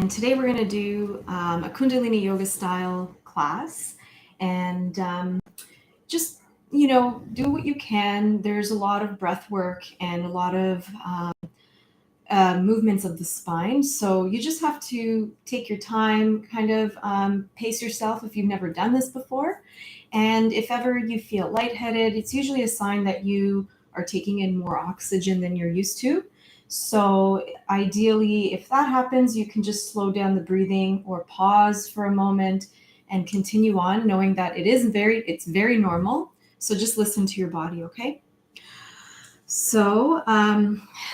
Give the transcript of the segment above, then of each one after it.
And today we're going to do a Kundalini yoga style class. And just, do what you can. There's a lot of breath work and a lot of movements of the spine. So you just have to take your time, kind of pace yourself if you've never done this before. And if ever you feel lightheaded, it's usually a sign that you are taking in more oxygen than you're used to. So ideally, if that happens, you can just slow down the breathing or pause for a moment and continue on, knowing that it's very normal. So just listen to your body, okay? So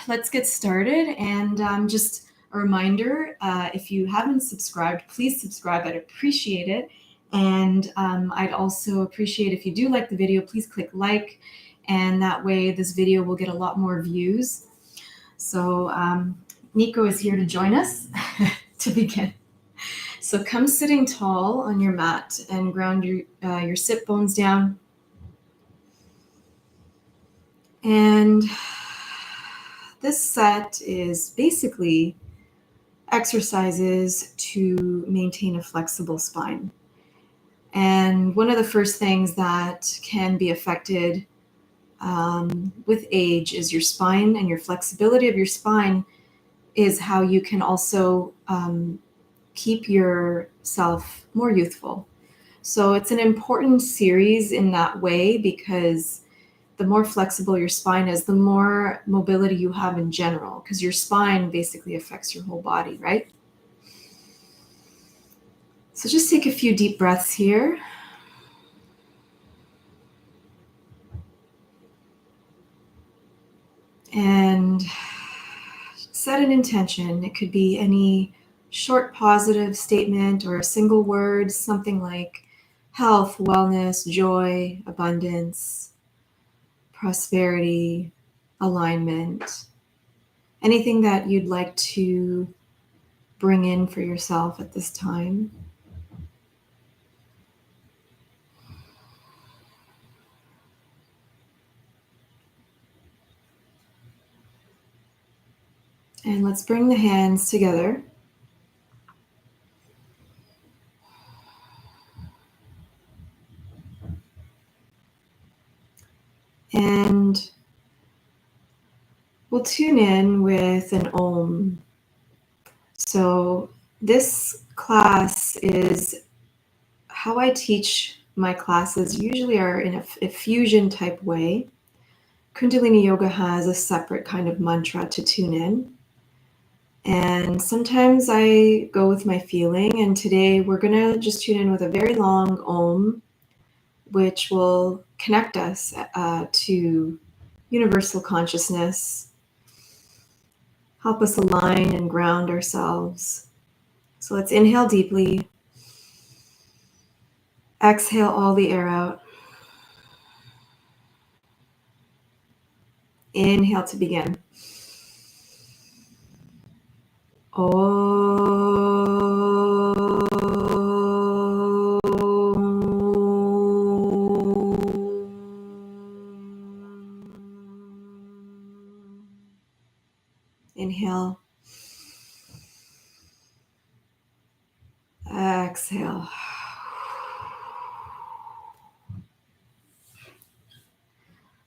let's get started. And just a reminder, if you haven't subscribed, please subscribe. I'd appreciate it. And I'd also appreciate if you do like the video, please click like. And that way this video will get a lot more views. So Nico is here to join us to begin. So come sitting tall on your mat and ground your sit bones down. And this set is basically exercises to maintain a flexible spine. And one of the first things that can be affected with age is your spine, and your flexibility of your spine is how you can also keep yourself more youthful. So it's an important series in that way, because the more flexible your spine is, the more mobility you have in general, because your spine basically affects your whole body, right? So just take a few deep breaths here. And set an intention. It could be any short positive statement or a single word, something like health, wellness, joy, abundance, prosperity, alignment, anything that you'd like to bring in for yourself at this time. And let's bring the hands together. And we'll tune in with an Om. So this class is how I teach my classes, usually are in a fusion type way. Kundalini Yoga has a separate kind of mantra to tune in. And sometimes I go with my feeling, and today we're going to just tune in with a very long Om, which will connect us to universal consciousness, help us align and ground ourselves. So let's inhale deeply. Exhale all the air out. Inhale to begin. Inhale. Exhale.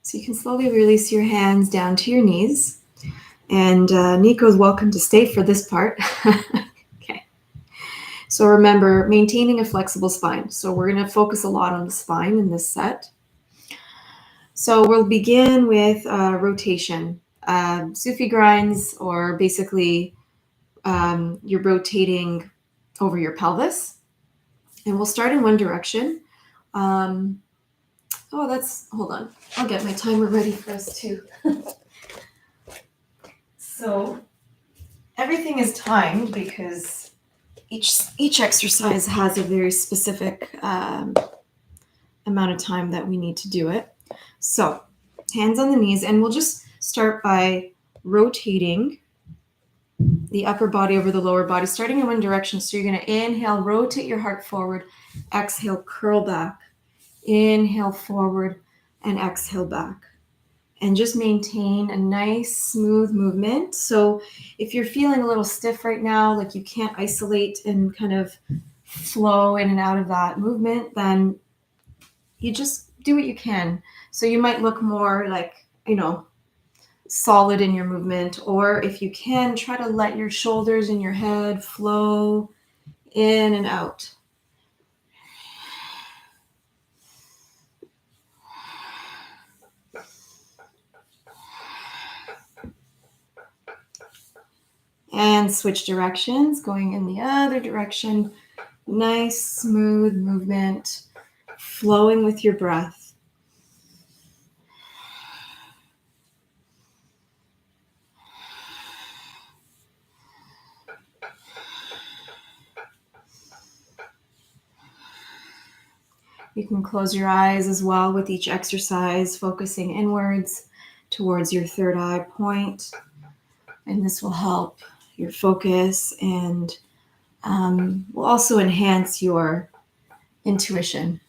So you can slowly release your hands down to your knees. And Nico's welcome to stay for this part. Okay. So remember, maintaining a flexible spine. So we're going to focus a lot on the spine in this set. So we'll begin with rotation. Sufi grinds, or basically you're rotating over your pelvis. And we'll start in one direction. Hold on. I'll get my timer ready for us too. So everything is timed because each exercise has a very specific amount of time that we need to do it. So hands on the knees, and we'll just start by rotating the upper body over the lower body, starting in one direction. So you're going to inhale, rotate your heart forward, exhale, curl back, inhale forward, and exhale back. and just maintain a nice, smooth movement. So if you're feeling a little stiff right now, like you can't isolate and kind of flow in and out of that movement, then you just do what you can. So you might look more like, solid in your movement, or if you can, try to let your shoulders and your head flow in and out. And switch directions, going in the other direction. Nice, smooth movement, flowing with your breath. You can close your eyes as well with each exercise, focusing inwards towards your third eye point. And this will help your focus and will also enhance your intuition.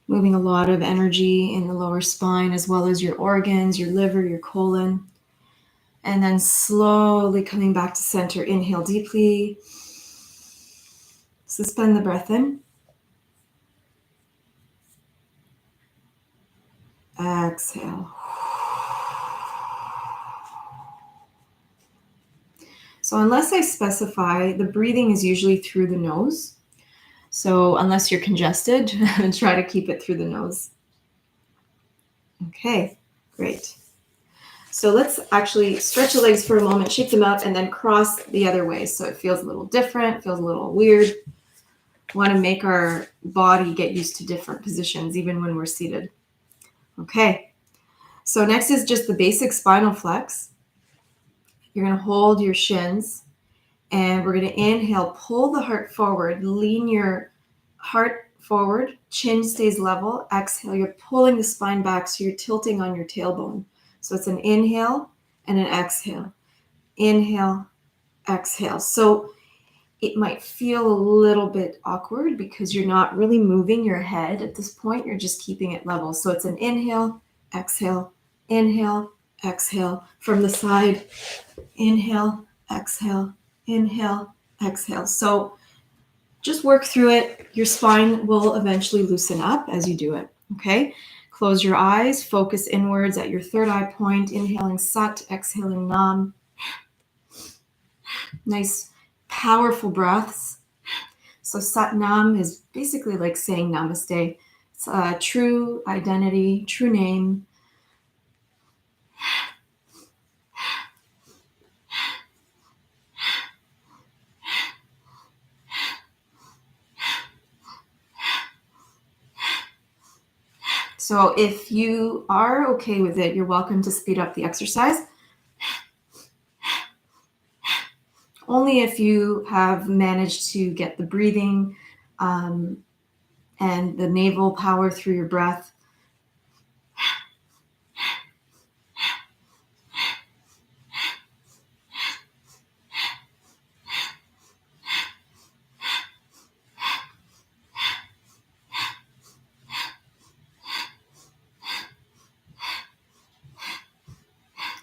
Moving a lot of energy in the lower spine, as well as your organs, your liver, your colon. And then slowly coming back to center. Inhale deeply. Suspend the breath in. Exhale. So unless I specify, the breathing is usually through the nose. So unless you're congested, try to keep it through the nose. Okay, great. So let's actually stretch the legs for a moment, shake them out, and then cross the other way. So it feels a little different, feels a little weird. We want to make our body get used to different positions, even when we're seated. Okay, so next is just the basic spinal flex. You're going to hold your shins, and we're going to inhale, pull the heart forward, lean your heart forward, chin stays level. Exhale, you're pulling the spine back, so you're tilting on your tailbone. So it's an inhale and an exhale. Inhale, exhale. So it might feel a little bit awkward because you're not really moving your head at this point. You're just keeping it level. So it's an inhale, exhale, inhale, exhale. From the side, inhale, exhale, inhale, exhale. So just work through it. Your spine will eventually loosen up as you do it. Okay? Close your eyes, focus inwards at your third eye point, inhaling Sat, exhaling Nam. Nice, powerful breaths. So Sat Nam is basically like saying namaste. It's a true identity, true name. So if you are okay with it, you're welcome to speed up the exercise. Only if you have managed to get the breathing and the navel power through your breath.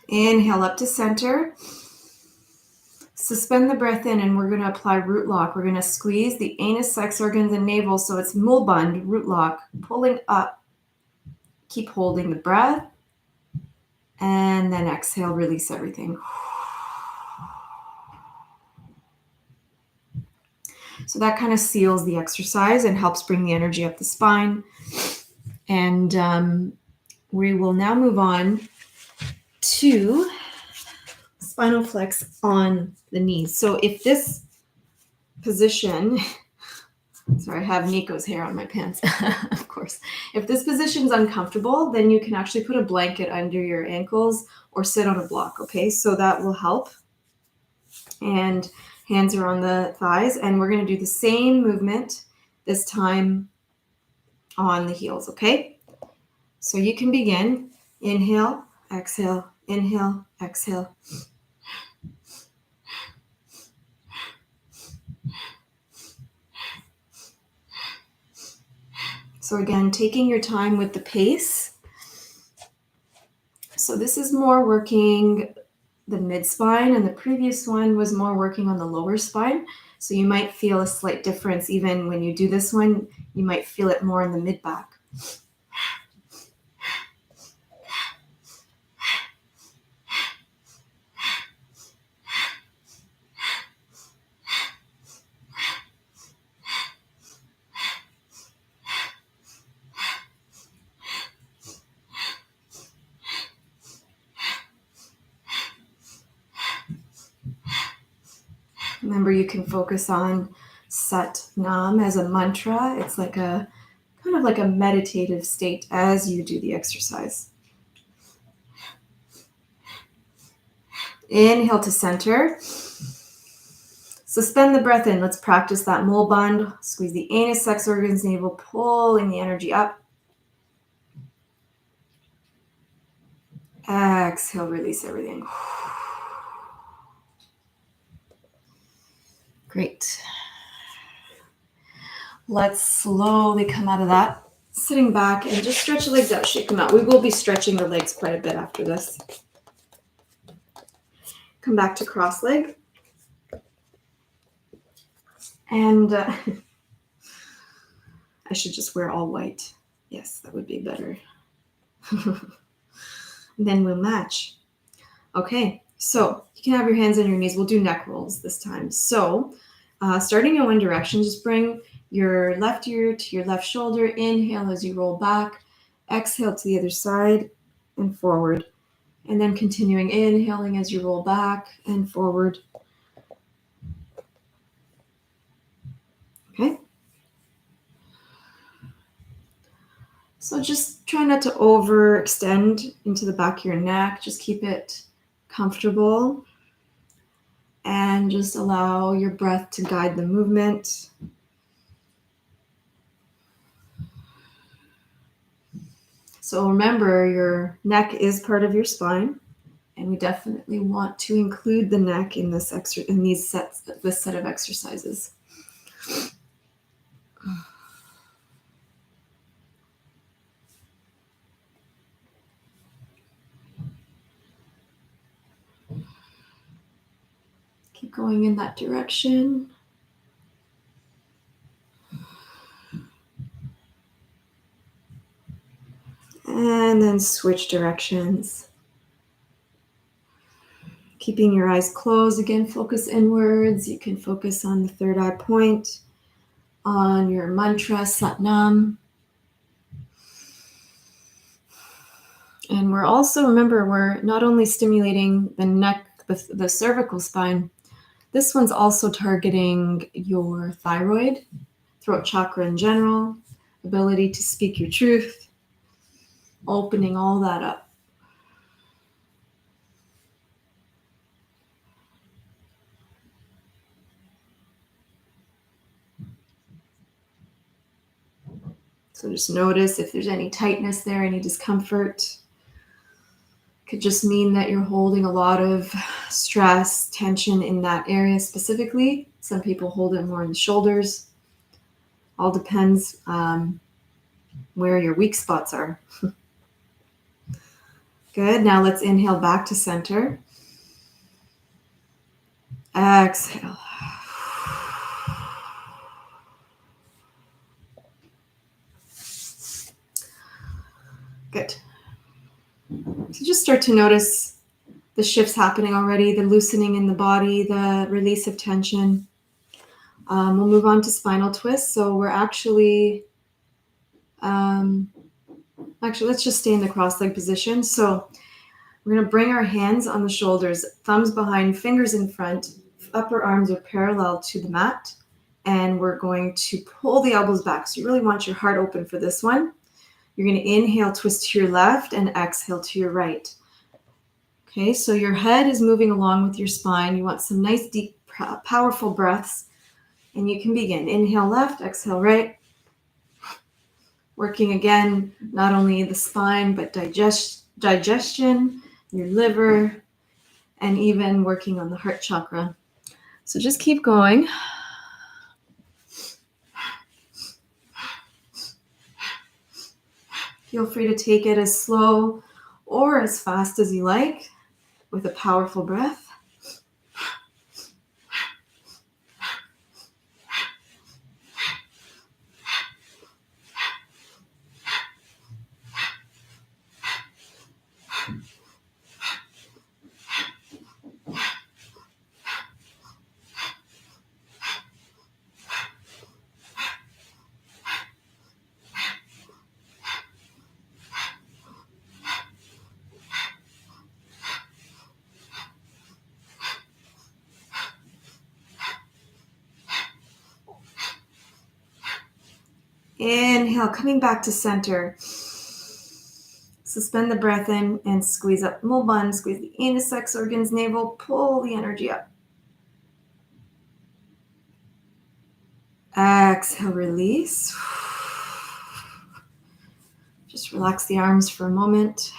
Inhale up to center. Suspend the breath in, and we're going to apply root lock. We're going to squeeze the anus, sex organs, and navel. So it's mulband, root lock, pulling up. Keep holding the breath. And then exhale, release everything. So that kind of seals the exercise and helps bring the energy up the spine. And we will now move on to spinal flex on the knees. So if this position, sorry, I have Nico's hair on my pants, of course. If this position is uncomfortable, then you can actually put a blanket under your ankles or sit on a block, okay? So that will help. And hands are on the thighs, and we're going to do the same movement, this time on the heels, okay? So you can begin. Inhale, exhale, inhale, exhale. So again, taking your time with the pace. So this is more working the mid-spine, and the previous one was more working on the lower spine. So you might feel a slight difference even when you do this one. You might feel it more in the mid-back. Remember, you can focus on Sat Nam as a mantra. It's like a kind of like a meditative state as you do the exercise. Inhale to center. Suspend the breath in. Let's practice that mole band. Squeeze the anus, sex organs, navel, pulling the energy up. Exhale, release everything. Great. Let's slowly come out of that. Sitting back and just stretch the legs out, shake them out. We will be stretching the legs quite a bit after this. Come back to cross leg. And I should just wear all white. Yes, that would be better. Then we'll match. Okay, so you can have your hands on your knees. We'll do neck rolls this time. So starting in one direction, just bring your left ear to your left shoulder. Inhale as you roll back. Exhale to the other side and forward. And then continuing, inhaling as you roll back and forward. Okay. So just try not to overextend into the back of your neck. Just keep it comfortable. And just allow your breath to guide the movement. So remember, your neck is part of your spine, and we definitely want to include the neck in this set of exercises. Keep going in that direction. And then switch directions. Keeping your eyes closed, again, focus inwards. You can focus on the third eye point, on your mantra, Sat Nam. And we're also, remember, we're not only stimulating the neck, the cervical spine, this one's also targeting your thyroid, throat chakra in general, ability to speak your truth, opening all that up. So just notice if there's any tightness there, any discomfort. Could just mean that you're holding a lot of stress, tension in that area specifically. Some people hold it more in the shoulders. All depends where your weak spots are. Good. Now let's inhale back to center. Exhale. Good. So just start to notice the shifts happening already, the loosening in the body, the release of tension. We'll move on to spinal twist. So we're actually, let's just stay in the cross-leg position. So we're going to bring our hands on the shoulders, thumbs behind, fingers in front, upper arms are parallel to the mat, and we're going to pull the elbows back. So you really want your heart open for this one. You're going to inhale, twist to your left, and exhale to your right. Okay, so your head is moving along with your spine. You want some nice, deep, powerful breaths, and you can begin. Inhale left, exhale right. Working again, not only the spine, but digestion, your liver, and even working on the heart chakra. So just keep going. Feel free to take it as slow or as fast as you like with a powerful breath. Inhale, coming back to center. Suspend the breath in and squeeze up. Mulband, squeeze the anus, sex organs, navel, pull the energy up. Exhale, release. Just relax the arms for a moment.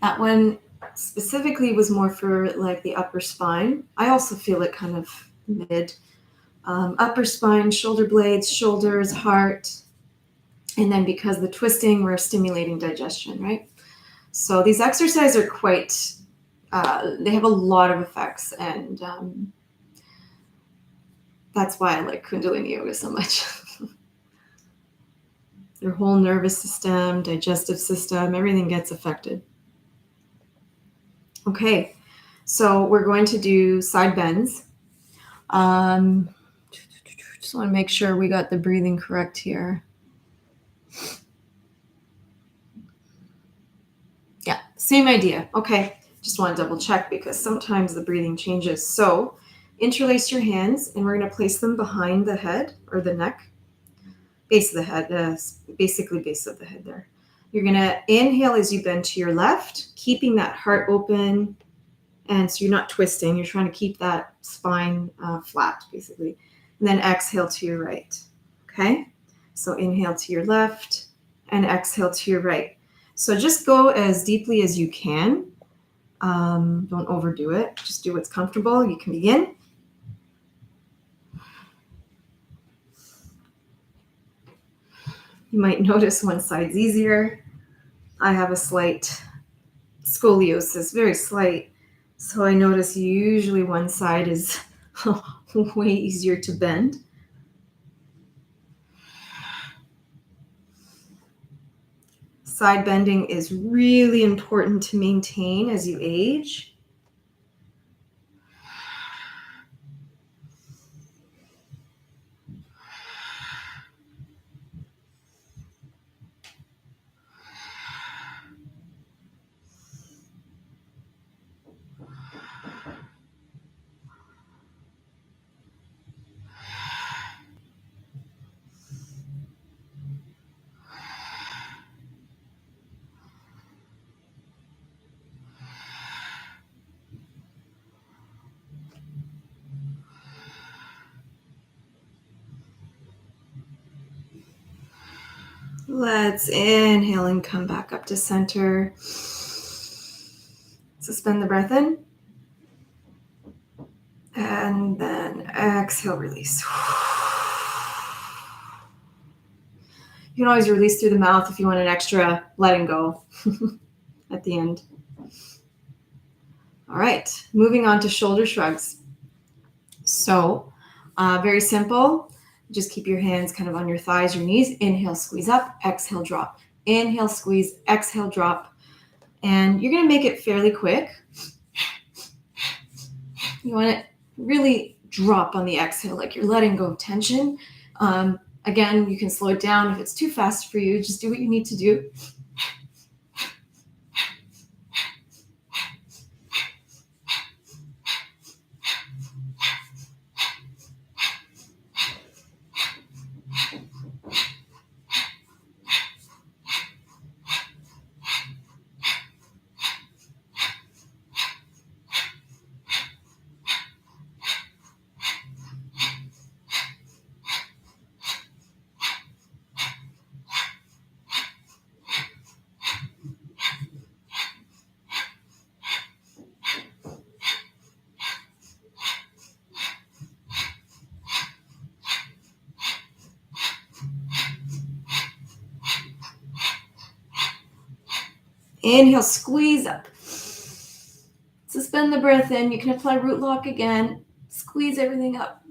That one specifically was more for like the upper spine. I also feel it kind of mid. Upper spine, shoulder blades, shoulders, heart. And then because the twisting, we're stimulating digestion, right? So these exercises are quite, they have a lot of effects. And that's why I like Kundalini Yoga so much. Your whole nervous system, digestive system, everything gets affected. Okay, so we're going to do side bends. Just want to make sure we got the breathing correct here. Yeah, same idea. Okay, just want to double check because sometimes the breathing changes. So interlace your hands and we're going to place them behind the head or the neck, base of the head, basically base of the head there. You're going to inhale as you bend to your left, keeping that heart open. And so you're not twisting. You're trying to keep that spine flat, basically. And then exhale to your right. Okay? So inhale to your left and exhale to your right. So just go as deeply as you can. Don't overdo it. Just do what's comfortable. You can begin. You might notice one side's easier. I have a slight scoliosis, very slight. So I notice usually one side is way easier to bend. Side bending is really important to maintain as you age. Let's inhale and come back up to center. Suspend the breath in. And then exhale, release. You can always release through the mouth if you want an extra letting go at the end. All right, moving on to shoulder shrugs. So very simple. Just keep your hands kind of on your thighs, your knees. Inhale, squeeze up, exhale, drop. Inhale, squeeze, exhale, drop. And you're going to make it fairly quick. You want to really drop on the exhale, like you're letting go of tension. Again, you can slow it down. If it's too fast for you, just do what you need to do. Inhale, squeeze up. Suspend the breath in. You can apply root lock again. Squeeze everything up.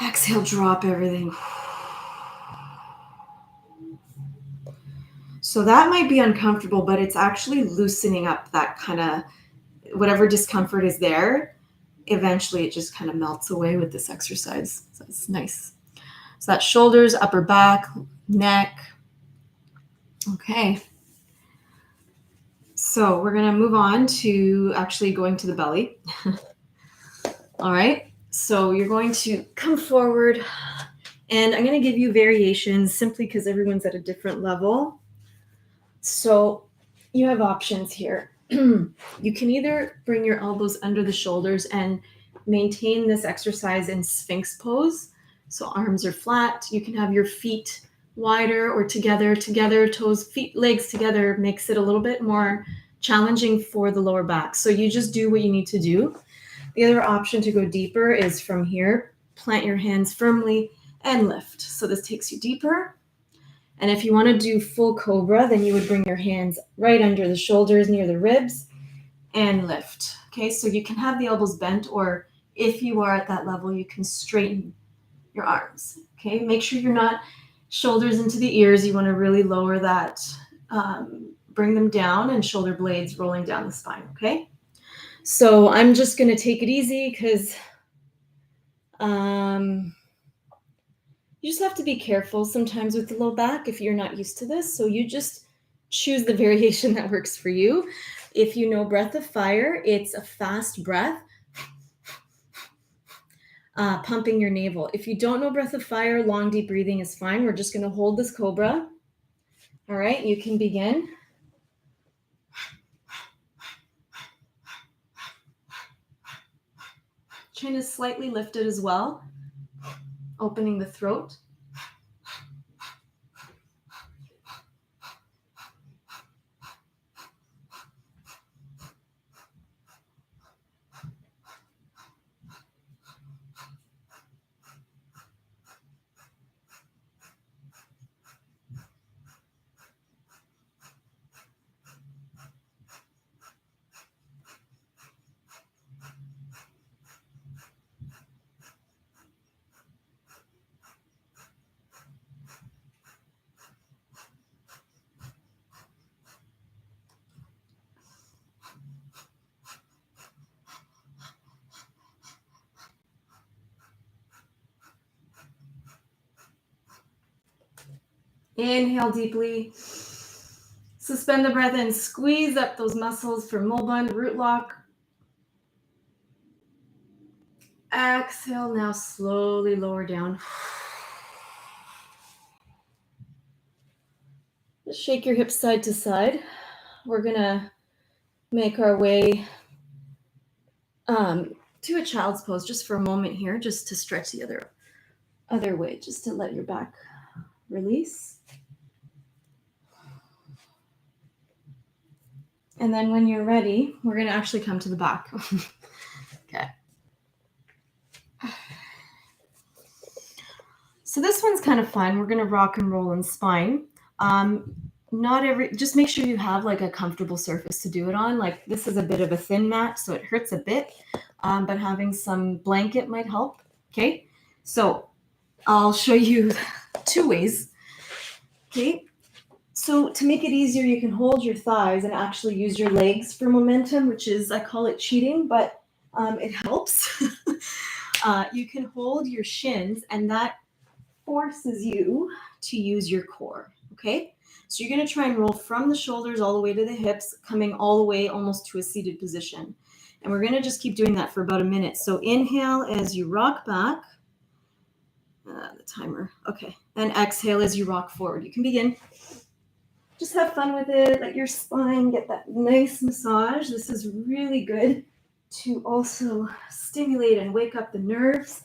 Exhale, drop everything. So that might be uncomfortable, but it's actually loosening up that kind of whatever discomfort is there. Eventually, it just kind of melts away with this exercise. So it's nice. So that's shoulders, upper back, neck. Okay. So we're going to move on to actually going to the belly. All right. So you're going to come forward, and I'm going to give you variations simply because everyone's at a different level. So you have options here. You can either bring your elbows under the shoulders and maintain this exercise in Sphinx pose. So arms are flat. You can have your feet wider or together, toes, feet, legs together makes it a little bit more challenging for the lower back. So you just do what you need to do. The other option to go deeper is from here, plant your hands firmly and lift. So this takes you deeper. And if you want to do full cobra, then you would bring your hands right under the shoulders near the ribs and lift. Okay, so you can have the elbows bent, or if you are at that level, you can straighten your arms. Okay, make sure you're not shoulders into the ears. You want to really lower that, bring them down, and shoulder blades rolling down the spine. Okay, so I'm just going to take it easy because you just have to be careful sometimes with the low back if you're not used to this. So you just choose the variation that works for you. If you know breath of fire, it's a fast breath, pumping your navel. If you don't know breath of fire, long, deep breathing is fine. We're just going to hold this cobra. All right, you can begin. Chin is slightly lifted as well, opening the throat. Inhale deeply. Suspend the breath and squeeze up those muscles for Mulbund, root lock. Exhale, now slowly lower down. Just shake your hips side to side. We're going to make our way to a child's pose just for a moment here, just to stretch the other way, just to let your back release. And then when you're ready, we're going to actually come to the back. Okay. So this one's kind of fun. We're going to rock and roll in spine. Just make sure you have like a comfortable surface to do it on. Like this is a bit of a thin mat, so it hurts a bit, but having some blanket might help. Okay. So I'll show you 2 ways. Okay. So to make it easier, you can hold your thighs and actually use your legs for momentum, which is, I call it cheating, but it helps. You can hold your shins, and that forces you to use your core. Okay. So you're going to try and roll from the shoulders all the way to the hips, coming all the way almost to a seated position. And we're going to just keep doing that for about a minute. So inhale as you rock back. The timer. Okay. And exhale as you rock forward. You can begin. Just have fun with it. Let your spine get that nice massage. This is really good to also stimulate and wake up the nerves.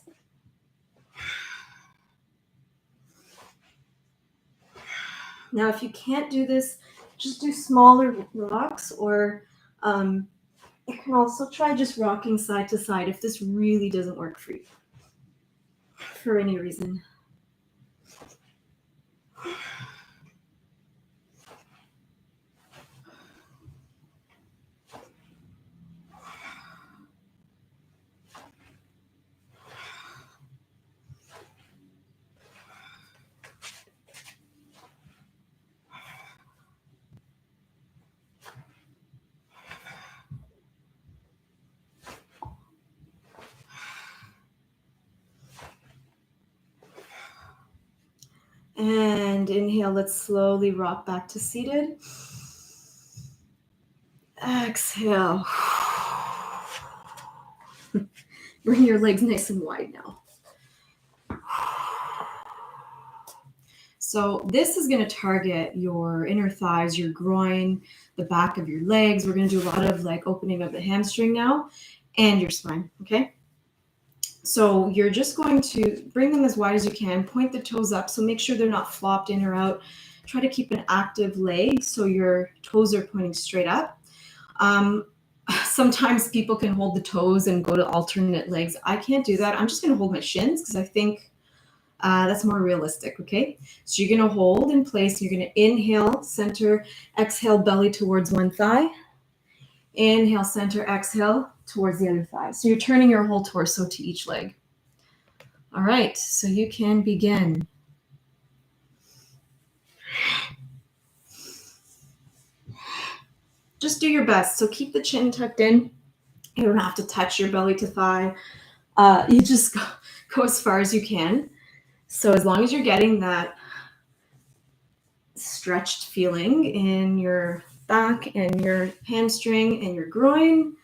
Now, if you can't do this, just do smaller rocks, or you can also try just rocking side to side if this really doesn't work for you for any reason. And inhale, let's slowly rock back to seated. Exhale. Bring your legs nice and wide now. So this is going to target your inner thighs, your groin, the back of your legs. We're going to do a lot of like opening of the hamstring now and your spine, okay? So you're just going to bring them as wide as you can, point the toes up, so make sure they're not flopped in or out. Try to keep an active leg so your toes are pointing straight up. Sometimes people can hold the toes and go to alternate legs. I can't do that. I'm just going to hold my shins because I think that's more realistic, okay? So you're going to hold in place. You're going to inhale, center, exhale, belly towards one thigh. Inhale, center, exhale towards the other thigh. So you're turning your whole torso to each leg. All right, so you can begin. Just do your best. So keep the chin tucked in. You don't have to touch your belly to thigh. You just go as far as you can. So as long as you're getting that stretched feeling in your back and your hamstring and your groin,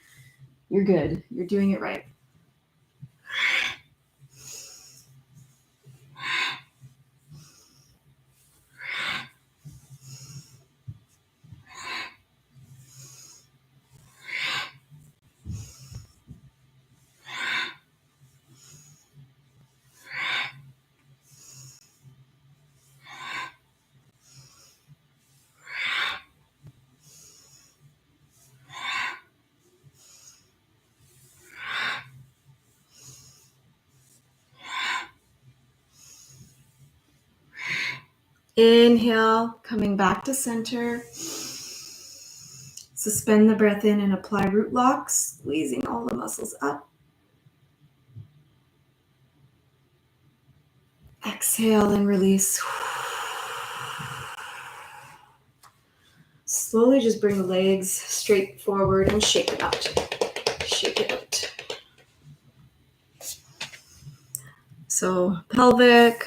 you're good. You're doing it right. Inhale, coming back to center. Suspend the breath in and apply root locks, squeezing all the muscles up. Exhale and release. Slowly just bring the legs straight forward and shake it out. Shake it out. So pelvic,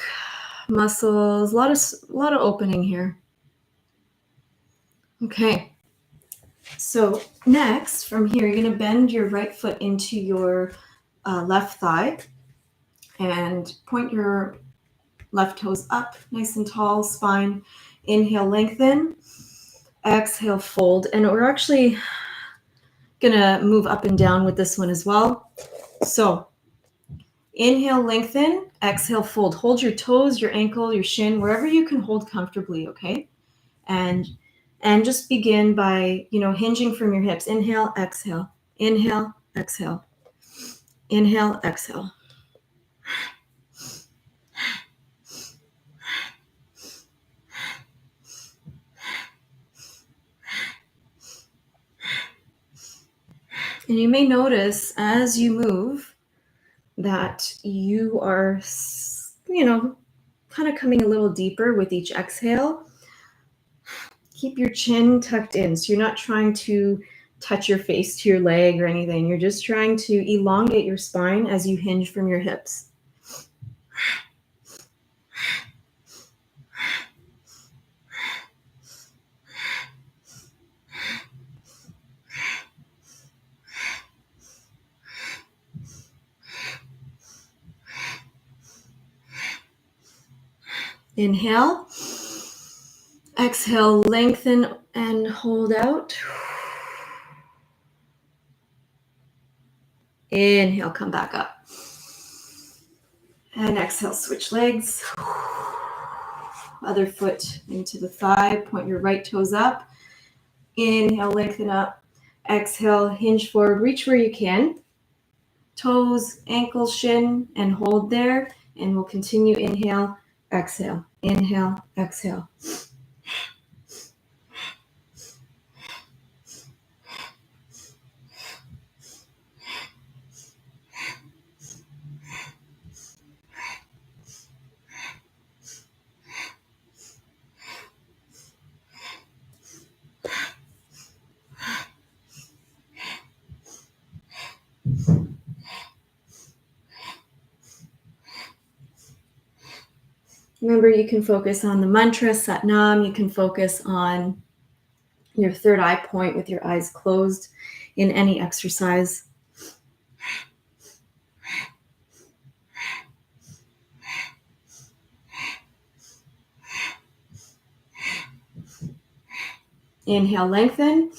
muscles, a lot of opening here. Okay. So next, from here, you're going to bend your right foot into your left thigh and point your left toes up, nice and tall, spine. Inhale, lengthen. Exhale, fold. And we're actually going to move up and down with this one as well. So inhale, lengthen. Exhale, fold. Hold your toes, your ankle, your shin, wherever you can hold comfortably, okay? And just begin by, hinging from your hips. Inhale, exhale. Inhale, exhale. Inhale, exhale. And you may notice as you move that you are, kind of coming a little deeper with each exhale. Keep your chin tucked in. So you're not trying to touch your face to your leg or anything. You're just trying to elongate your spine as you hinge from your hips. Inhale. Exhale, lengthen and hold out. Inhale, come back up. And exhale, switch legs. Other foot into the thigh. Point your right toes up. Inhale, lengthen up. Exhale, hinge forward. Reach where you can. Toes, ankles, shin, and hold there. And we'll continue. Inhale, exhale. Inhale, exhale. Remember, you can focus on the mantra, Sat Nam. You can focus on your third eye point with your eyes closed in any exercise. Inhale, lengthen.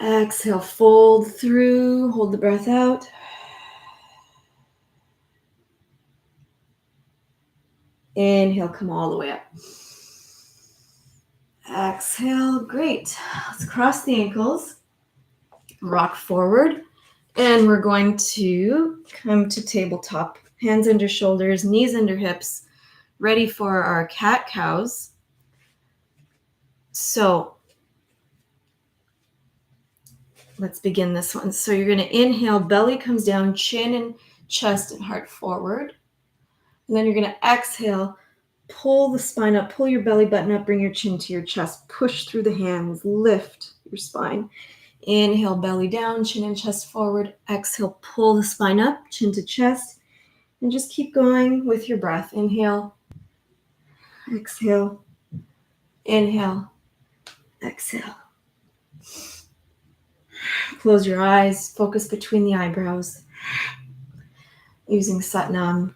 Exhale, fold through. Hold the breath out. Inhale, come all the way up. Exhale, great. Let's cross the ankles. Rock forward. And we're going to come to tabletop. Hands under shoulders, knees under hips. Ready for our cat-cows. So let's begin this one. So you're going to inhale, belly comes down, chin and chest and heart forward. And then you're going to exhale, pull the spine up, pull your belly button up, bring your chin to your chest, push through the hands, lift your spine. Inhale, belly down, chin and chest forward. Exhale, pull the spine up, chin to chest. And just keep going with your breath. Inhale, exhale, inhale, exhale. Close your eyes, focus between the eyebrows, using Sat Nam.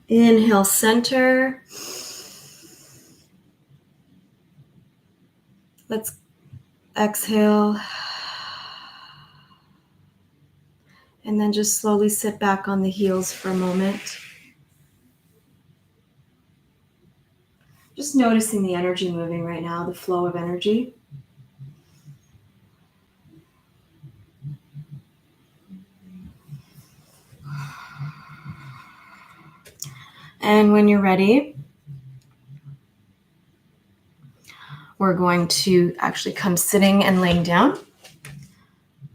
Inhale, center. Let's exhale. And then just slowly sit back on the heels for a moment. Just noticing the energy moving right now, the flow of energy. And when you're ready, we're going to actually come sitting and laying down.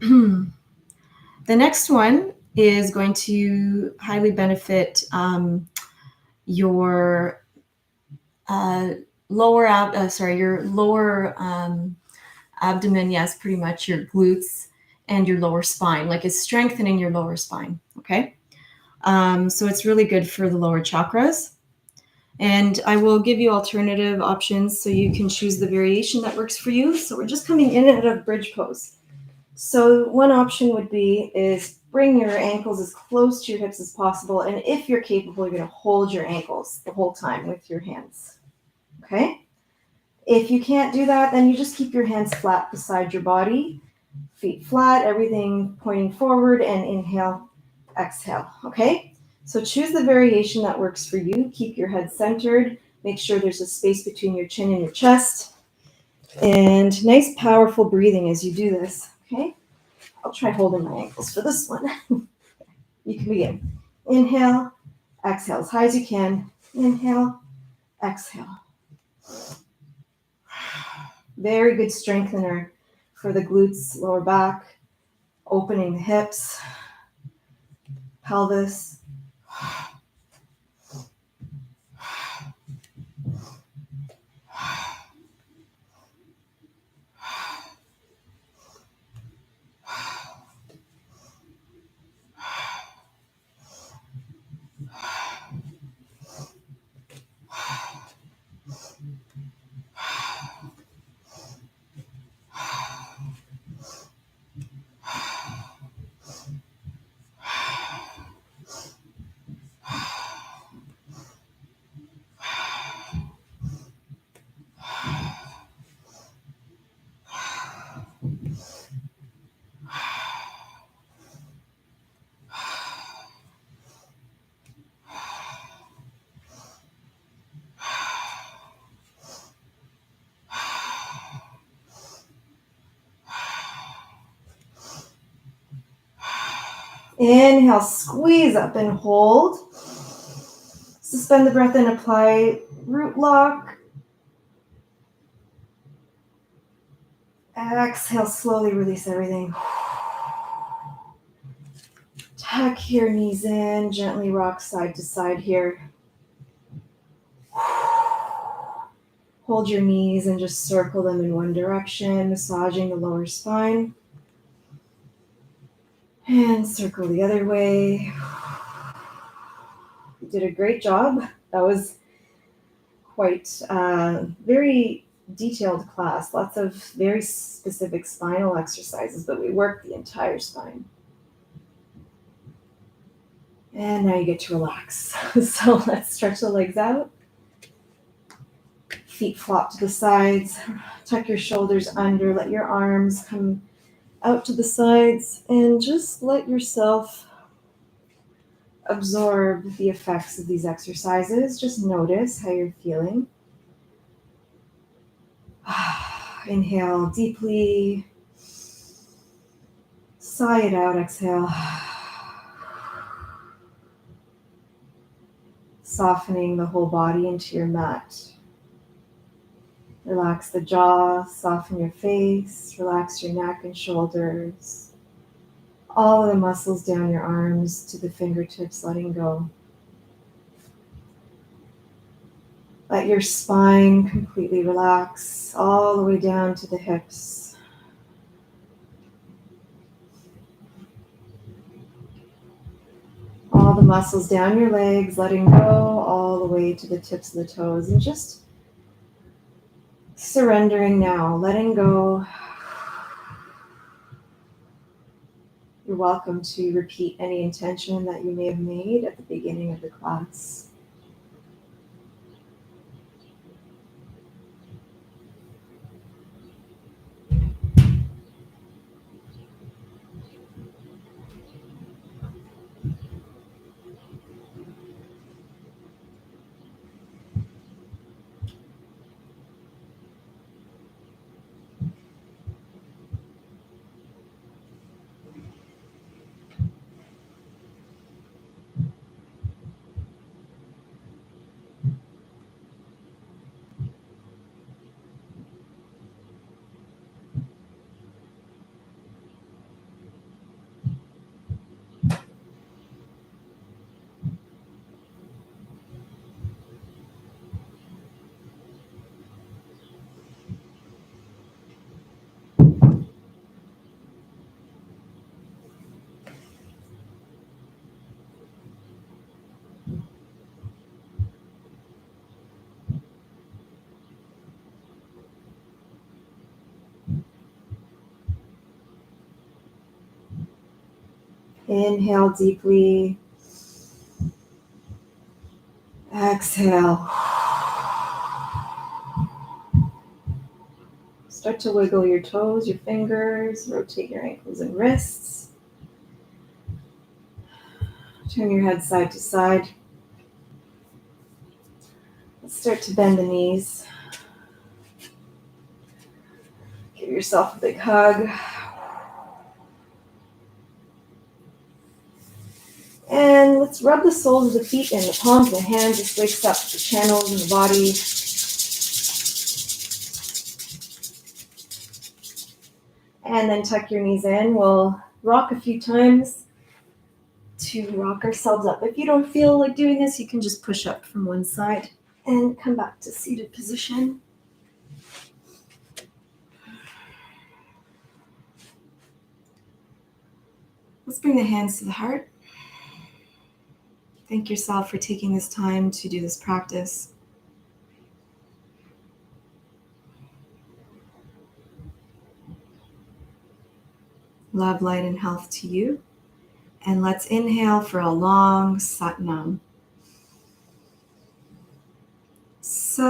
The next one is going to highly benefit your lower abdomen, yes, pretty much your glutes and your lower spine, like it's strengthening your lower spine, okay? So it's really good for the lower chakras. And I will give you alternative options so you can choose the variation that works for you. So we're just coming in and out of bridge pose. So one option would be is bring your ankles as close to your hips as possible. And if you're capable, you're going to hold your ankles the whole time with your hands. Okay? If you can't do that, then you just keep your hands flat beside your body, feet flat, everything pointing forward, and inhale, exhale. Okay? So choose the variation that works for you. Keep your head centered. Make sure there's a space between your chin and your chest. And nice, powerful breathing as you do this. Okay? I'll try holding my ankles for this one. You can begin. Inhale, exhale as high as you can. Inhale, exhale. Very good strengthener for the glutes, lower back, opening the hips, pelvis. Inhale, squeeze up and hold. Suspend the breath and apply root lock. Exhale, slowly release everything. Tuck your knees in, gently rock side to side here. Hold your knees and just circle them in one direction, massaging the lower spine. And circle the other way. You did a great job. That was quite very detailed class. Lots of very specific spinal exercises, but we worked the entire spine. And now you get to relax. So let's stretch the legs out. Feet flop to the sides. Tuck your shoulders under. Let your arms come out to the sides. And just let yourself absorb the effects of these exercises. Just notice how you're feeling. Inhale deeply. Sigh it out. Exhale. Softening the whole body into your mat. Relax the jaw, soften your face, relax your neck and shoulders. All of the muscles down your arms to the fingertips, letting go. Let your spine completely relax, all the way down to the hips. All the muscles down your legs, letting go, all the way to the tips of the toes. And just surrendering now, letting go. You're welcome to repeat any intention that you may have made at the beginning of the class. Inhale deeply. Exhale. Start to wiggle your toes, your fingers, rotate your ankles and wrists. Turn your head side to side. Let's start to bend the knees. Give yourself a big hug. And let's rub the soles of the feet and the palms of the hands. This wakes up the channels in the body. And then tuck your knees in. We'll rock a few times to rock ourselves up. If you don't feel like doing this, you can just push up from one side and come back to seated position. Let's bring the hands to the heart. Thank yourself for taking this time to do this practice. Love, light, and health to you. And let's inhale for a long Sat Nam. Sat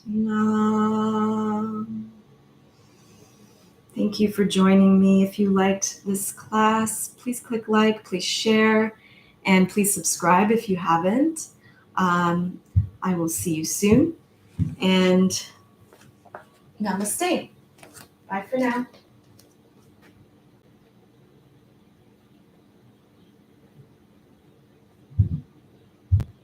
Nam. Thank you for joining me. If you liked this class, please click like, please share, and please subscribe if you haven't. I will see you soon. And namaste. Bye for now.